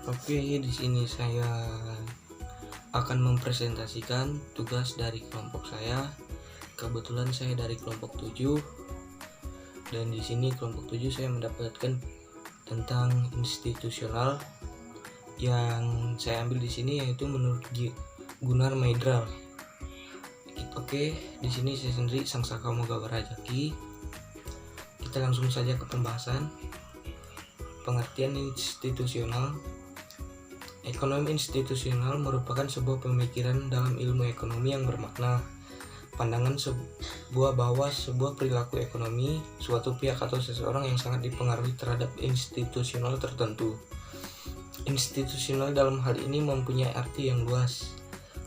Oke, di sini saya akan mempresentasikan tugas dari kelompok saya. Kebetulan saya dari kelompok 7 dan di sini kelompok 7 saya mendapatkan tentang institusional. Yang saya ambil di sini yaitu menurut Gunnar Myrdal. Oke, di sini saya sendiri Sang Saka Moga Barajaki. Kita langsung saja ke pembahasan. Pengertian institusional. Ekonomi institusional merupakan sebuah pemikiran dalam ilmu ekonomi yang bermakna pandangan bahwa sebuah perilaku ekonomi suatu pihak atau seseorang yang sangat dipengaruhi terhadap institusional tertentu. Institusional dalam hal ini mempunyai arti yang luas,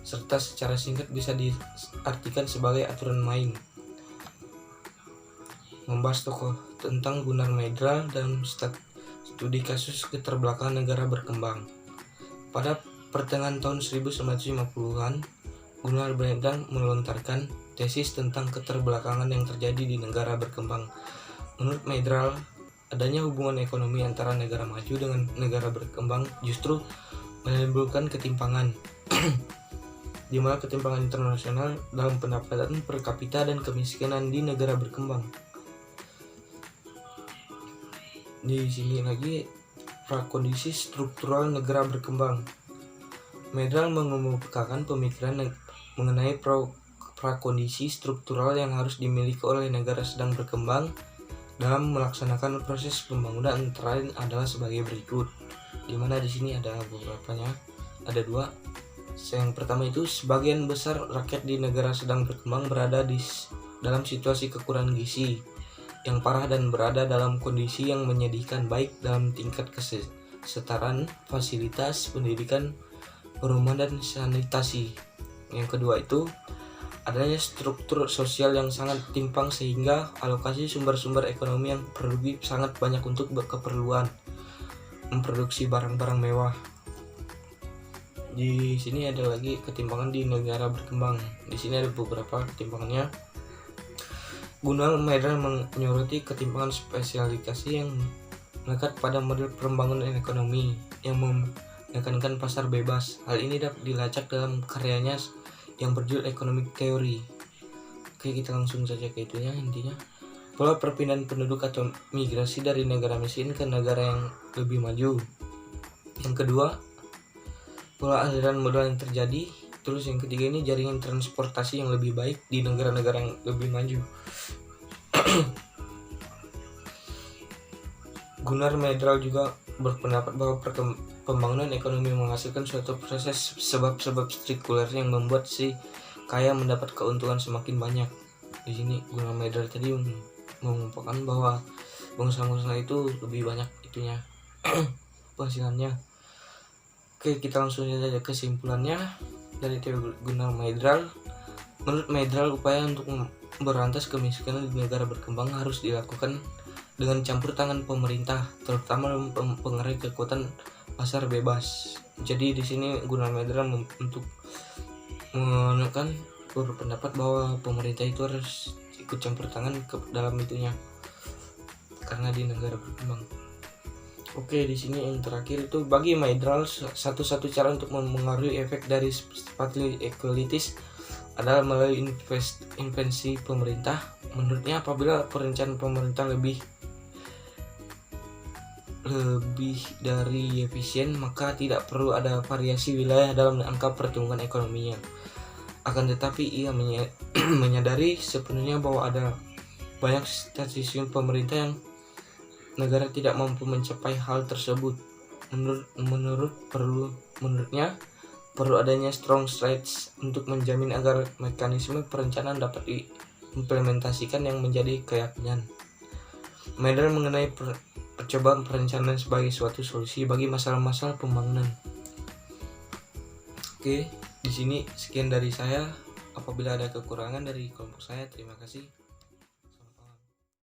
serta secara singkat bisa diartikan sebagai aturan main. Membahas tokoh tentang Gunnar Myrdal dalam studi kasus keterbelakangan negara berkembang. Pada pertengahan tahun 1950-an, Gunnar Myrdal melontarkan tesis tentang keterbelakangan yang terjadi di negara berkembang. Menurut Myrdal, adanya hubungan ekonomi antara negara maju dengan negara berkembang justru menimbulkan ketimpangan, di mana ketimpangan internasional dalam pendapatan per kapita dan kemiskinan di negara berkembang. Di sini lagi prakondisi struktural negara berkembang. Myrdal mengemukakan pemikiran mengenai prakondisi struktural yang harus dimiliki oleh negara sedang berkembang dalam melaksanakan proses pembangunan, antara lain adalah sebagai berikut. Dimana di sini ada beberapanya, ada dua. Yang pertama itu, sebagian besar rakyat di negara sedang berkembang berada dalam situasi kekurangan gizi yang parah dan berada dalam kondisi yang menyedihkan, baik dalam tingkat kesetaraan, fasilitas, pendidikan, perumahan, dan sanitasi. Yang kedua itu, adanya struktur sosial yang sangat timpang sehingga alokasi sumber-sumber ekonomi yang perlu sangat banyak untuk keperluan memproduksi barang-barang mewah. Di sini ada lagi ketimpangan di negara berkembang. Di sini ada beberapa ketimpangannya. Gunnar Myrdal menyoroti ketimpangan spesialisasi yang melekat pada model pembangunan ekonomi yang menekankan pasar bebas. Hal ini dapat dilacak dalam karyanya yang berjudul Economic Theory. Oke, kita langsung saja ke itunya. Intinya, pola perpindahan penduduk atau migrasi dari negara miskin ke negara yang lebih maju. Yang kedua, pola aliran modal yang terjadi. Terus yang ketiga ini, jaringan transportasi yang lebih baik di negara-negara yang lebih maju. Gunnar Myrdal juga berpendapat bahwa pembangunan ekonomi menghasilkan suatu proses sebab-sebab sirkuler yang membuat si kaya mendapat keuntungan semakin banyak. Di sini Gunnar Myrdal tadi mengumpulkan bahwa bangsa-bangsa itu lebih banyak itunya penghasilannya. Oke, kita langsung saja kesimpulannya dari teori Gunnar Myrdal. Menurut Myrdal, upaya untuk memberantas kemiskinan di negara berkembang harus dilakukan dengan campur tangan pemerintah, terutama dalam mempengaruhi kekuatan pasar bebas. Jadi di sini Gunnar Myrdal untuk menekan berpendapat bahwa pemerintah itu harus ikut campur tangan ke dalam itunya karena di negara berkembang. Oke, di sini yang terakhir itu, bagi Myrdal satu-satu cara untuk memengaruhi efek dari spatial equalities adalah melalui intervensi pemerintah. Menurutnya, apabila perencanaan pemerintah lebih dari efisien, maka tidak perlu ada variasi wilayah dalam angka pertumbuhan ekonominya. Akan tetapi ia menyadari sepenuhnya bahwa ada banyak stasiun pemerintah yang negara tidak mampu mencapai hal tersebut. Menurutnya perlu adanya strong strategies untuk menjamin agar mekanisme perencanaan dapat diimplementasikan yang menjadi keyakinan. Myrdal mengenai percobaan perencanaan sebagai suatu solusi bagi masalah-masalah pembangunan. Oke, di sini sekian dari saya. Apabila ada kekurangan dari kelompok saya, terima kasih.